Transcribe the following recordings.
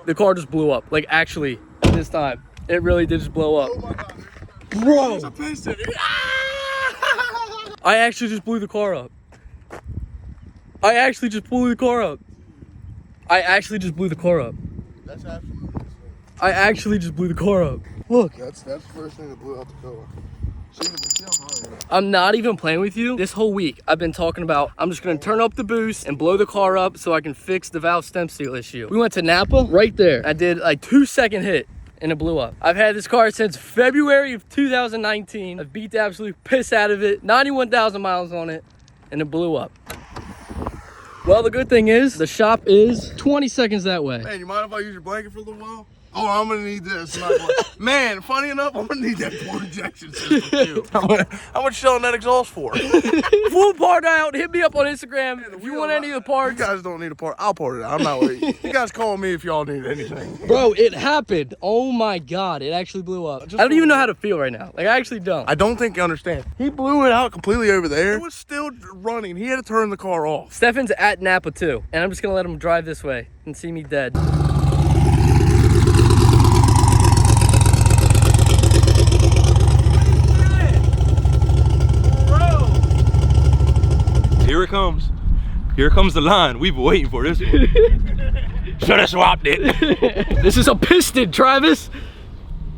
the car just blew up. Like actually, this time, it really did just blow up. Oh my God. Bro! It's a piston. I actually just blew the car up. I actually just blew the car up. I actually just blew the car up. That's absolutely. I actually just blew the car up. Look. That's the first thing that blew out the car. I'm not even playing with you. This whole week, I've been talking about, I'm just gonna turn up the boost and blow the car up so I can fix the valve stem seal issue. We went to Napa, right there. I did like 2-second hit and it blew up. I've had this car since February of 2019. I've beat the absolute piss out of it, 91,000 miles on it, and it blew up. Well, the good thing is, the shop is 20 seconds that way. Man, you mind if I use your blanket for a little while? Oh, I'm gonna need this. Man, funny enough, I'm gonna need that fuel injection system too. How much selling that exhaust for? Full part out. Hit me up on Instagram if you want any of the parts. You guys don't need a part. I'll part it out. I'm not worried. You guys call me if y'all need anything. Bro, it happened. Oh my God, it actually blew up. I don't even know how to feel right now. Like, I actually don't. I don't think you understand. He blew it out completely over there. It was still running. He had to turn the car off. Stefan's at Napa too, and I'm just gonna let him drive this way and see me dead. Here it comes. Here comes the line. We've been waiting for this one. Should have swapped it. This is a piston, Travis.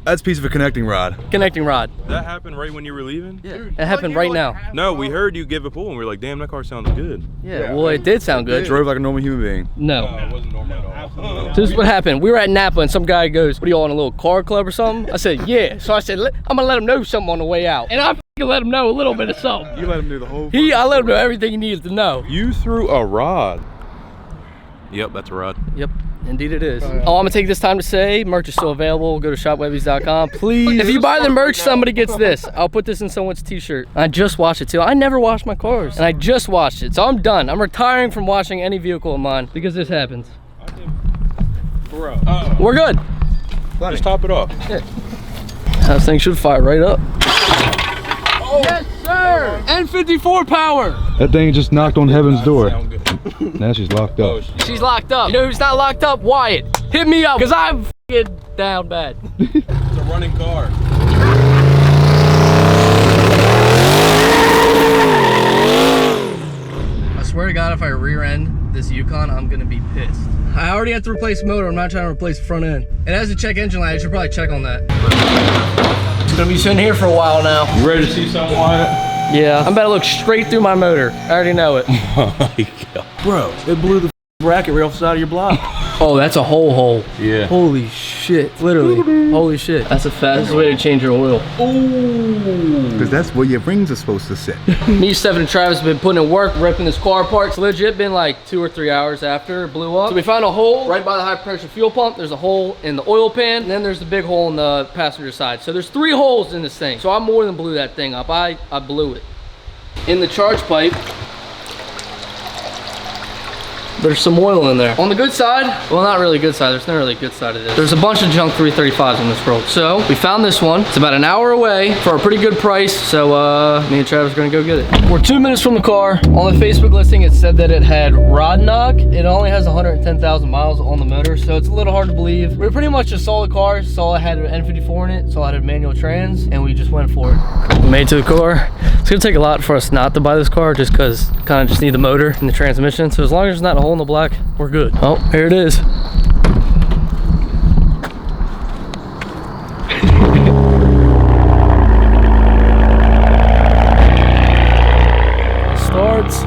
That's a piece of a connecting rod. Connecting rod. That happened right when you were leaving? Yeah. It happened right now. No, we heard you give a pull and we were like, damn, that car sounds good. Yeah, well, it did sound good. It drove like a normal human being. No. It wasn't normal at all. So this is what happened. We were at Napa and some guy goes, what are you all in a little car club or something? I said, yeah. So I said, I'm gonna let him know something on the way out. And I let him know a little bit of something. You let him do the whole I let him know everything he needed to know. You threw a rod. Yep, that's a rod. Yep, indeed it is. Oh, I'm gonna take this time to say, merch is still available. Go to shopwebbies.com. Please, if you buy the merch, somebody gets this. I'll put this in someone's t-shirt. I just washed it too. I never wash my cars, and I just washed it. So I'm done. I'm retiring from washing any vehicle of mine because this happens. Bro. We're good. Just top it off. Yeah. This thing should fire right up. Oh. Yes, sir. N54 power. That thing just knocked on heaven's door. Now she's locked up. She's locked up. You know who's not locked up? Wyatt. Hit me up, because I'm f***ing down bad. It's a running car. I swear to God, if I rear end this Yukon, I'm gonna be pissed. I already have to replace the motor. I'm not trying to replace the front end. It has a check engine light. I should probably check on that. It's gonna be sitting here for a while now. You ready to see something, Wyatt? Yeah, I'm about to look straight through my motor. I already know it. Oh my God. Bro, it blew the bracket right off the side of your block. Oh, that's a whole hole. Yeah. Holy shit. Literally. Holy shit. That's the fastest way to change your oil. Ooh. Because that's where your rings are supposed to sit. Me, Stephen, and Travis have been putting in work, ripping this car apart. It's legit been like 2 or 3 hours after it blew up. So we found a hole right by the high pressure fuel pump. There's a hole in the oil pan, and then there's the big hole in the passenger side. So there's 3 holes in this thing. So I more than blew that thing up. I blew it. In the charge pipe, there's some oil in there. On the good side, well, not really good side. There's not really a good side of this. There's a bunch of junk 335s in this world. So we found this one. It's about an hour away for a pretty good price. So me and Travis are gonna go get it. We're 2 minutes from the car. On the Facebook listing, it said that it had rod knock. It only has 110,000 miles on the motor, so it's a little hard to believe. We pretty much just saw the car, saw it had an N54 in it, saw it had a manual trans, and we just went for it. We made it to the car. It's gonna take a lot for us not to buy this car just because kind of just need the motor and the transmission. So as long as there's not a hole in the black, we're good. Oh, here it is. Starts.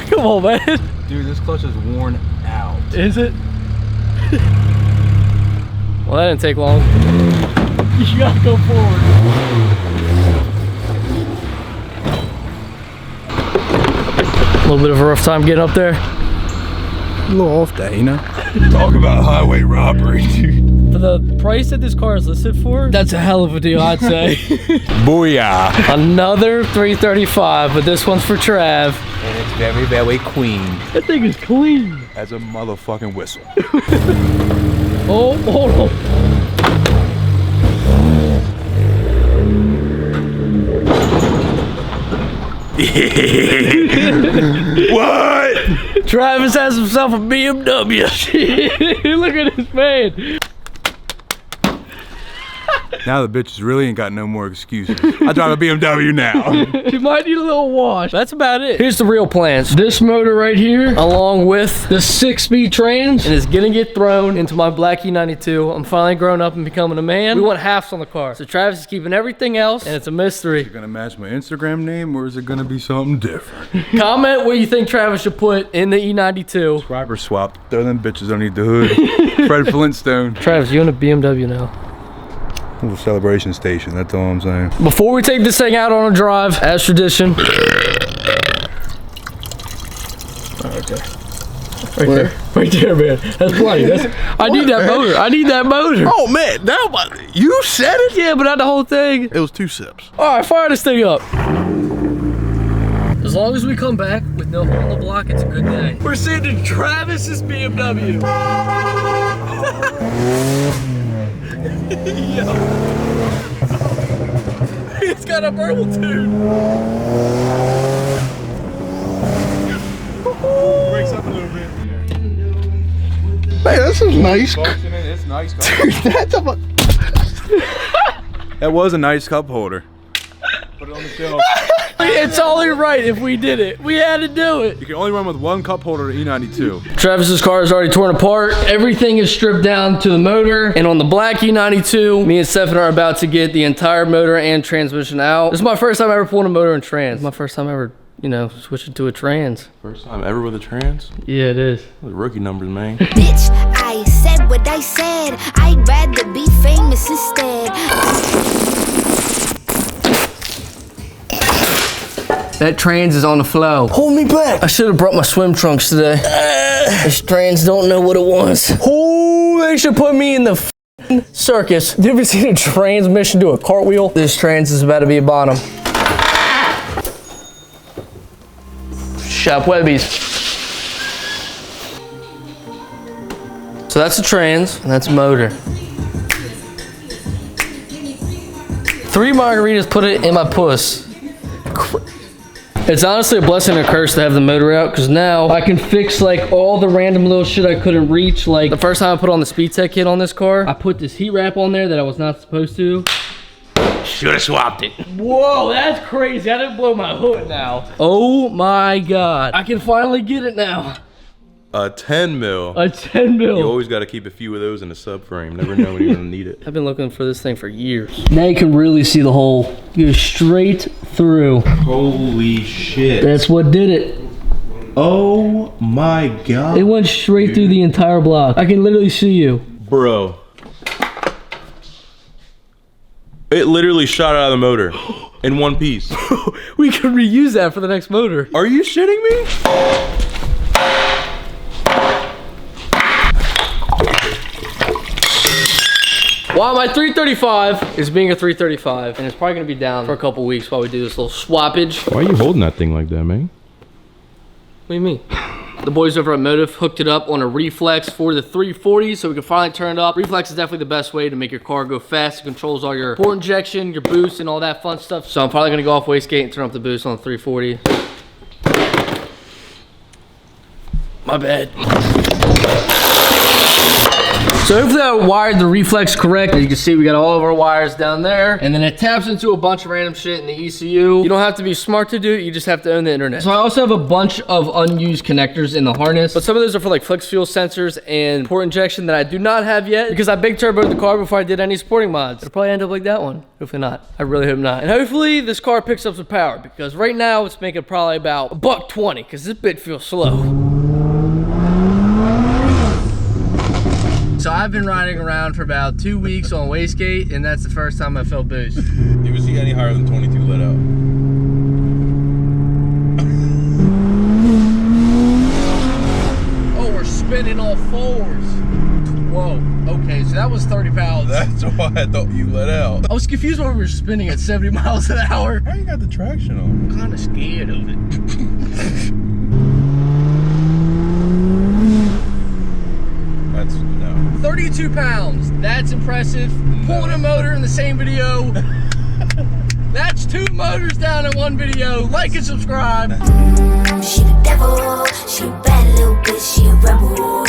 Come on, man. Dude, this clutch is worn out. Is it? Well, that didn't take long. You gotta go forward. A little bit of a rough time getting up there. A little off day, you know? Talk about highway robbery, dude. For the price that this car is listed for, that's a hell of a deal, I'd say. Booyah. Another 335, but this one's for Trav. And it's very, very clean. That thing is clean. As a motherfucking whistle. Oh, hold on. What? Travis has himself a BMW. Look at this man. Now the bitches really ain't got no more excuses. I drive a BMW now. You might need a little wash. That's about it. Here's the real plans. This motor right here, along with the 6-speed trans, and it's gonna get thrown into my black E92. I'm finally grown up and becoming a man. We want halves on the car. So Travis is keeping everything else, and it's a mystery. Is it gonna match my Instagram name, or is it gonna be something different? Comment what you think Travis should put in the E92. Swap or swap. Throw them bitches underneath the hood. Fred Flintstone. Travis, you own a BMW now. A little celebration station, that's all I'm saying. Before we take this thing out on a drive, as tradition. Right there. Right there, man. That's plenty. I need that motor. I need that motor. Oh man, you said it? Yeah, but not the whole thing. It was 2 sips. All right, fire this thing up. As long as we come back with no hole in the block, it's a good day. We're sitting in Travis's BMW. Yo. It's got a burble tune. Breaks up a little bit. Man, this is nice. It's nice. Dude, that's a... That was a nice cup holder. Put it on the shelf. It's only right if we did it. We had to do it. You can only run with 1 cup holder at E92. Travis's car is already torn apart. Everything is stripped down to the motor. And on the black E92, me and Stefan are about to get the entire motor and transmission out. This is my first time ever pulling a motor and trans. It's my first time ever, you know, switching to a trans. First time ever with a trans? Yeah, it is. Those rookie numbers, man. Bitch, I said what I said. I'd rather be famous instead. That trans is on the flow. Hold me back. I should have brought my swim trunks today. This trans don't know what it wants. Oh, they should put me in the circus. You ever seen a transmission do a cartwheel? This trans is about to be a bottom. Shop Webbies. So that's a trans, and that's a motor. 3 margaritas put it in my puss. It's honestly a blessing and a curse to have the motor out, because now I can fix like all the random little shit I couldn't reach. Like the first time I put on the Speed Tech kit on this car, I put this heat wrap on there that I was not supposed to. Should have swapped it. Whoa, that's crazy. I didn't blow my hood now. Oh my God. I can finally get it now. A 10 mil. A 10 mil. You always got to keep a few of those in the subframe. Never know when you're going to need it. I've been looking for this thing for years. Now you can really see the hole. You go straight through. Holy shit. That's what did it. Oh my God. It went straight through the entire block. I can literally see you. Bro. It literally shot out of the motor in one piece. We could reuse that for the next motor. Are you shitting me? While my 335 is being a 335, and it's probably gonna be down for a couple weeks while we do this little swappage. Why are you holding that thing like that, man? What do you mean? The boys over at MOTIV hooked it up on a Reflex for the 340, so we can finally turn it up. Reflex is definitely the best way to make your car go fast. It controls all your port injection, your boost, and all that fun stuff. So I'm probably gonna go off wastegate and turn up the boost on the 340. My bad. So hopefully I wired the Reflex correct. As you can see, we got all of our wires down there, and then it taps into a bunch of random shit in the ECU. You don't have to be smart to do it, you just have to own the internet. So I also have a bunch of unused connectors in the harness, but some of those are for like flex fuel sensors and port injection that I do not have yet, because I big turboed the car before I did any sporting mods. It'll probably end up like that one. Hopefully not. I really hope not. And hopefully this car picks up some power, because right now it's making probably about $120, because this bit feels slow. So I've been riding around for about 2 weeks on wastegate, and that's the first time I felt boost. If you see any higher than 22, let out. Oh, we're spinning all fours. Whoa, okay, so that was 30 pounds. That's why I thought you let out. I was confused when we were spinning at 70 miles an hour. Why you got the traction on? I'm kind of scared of it. That's, no. 32 pounds, that's impressive. Pulling a motor in the same video. That's too motors down in one video. Like and subscribe. She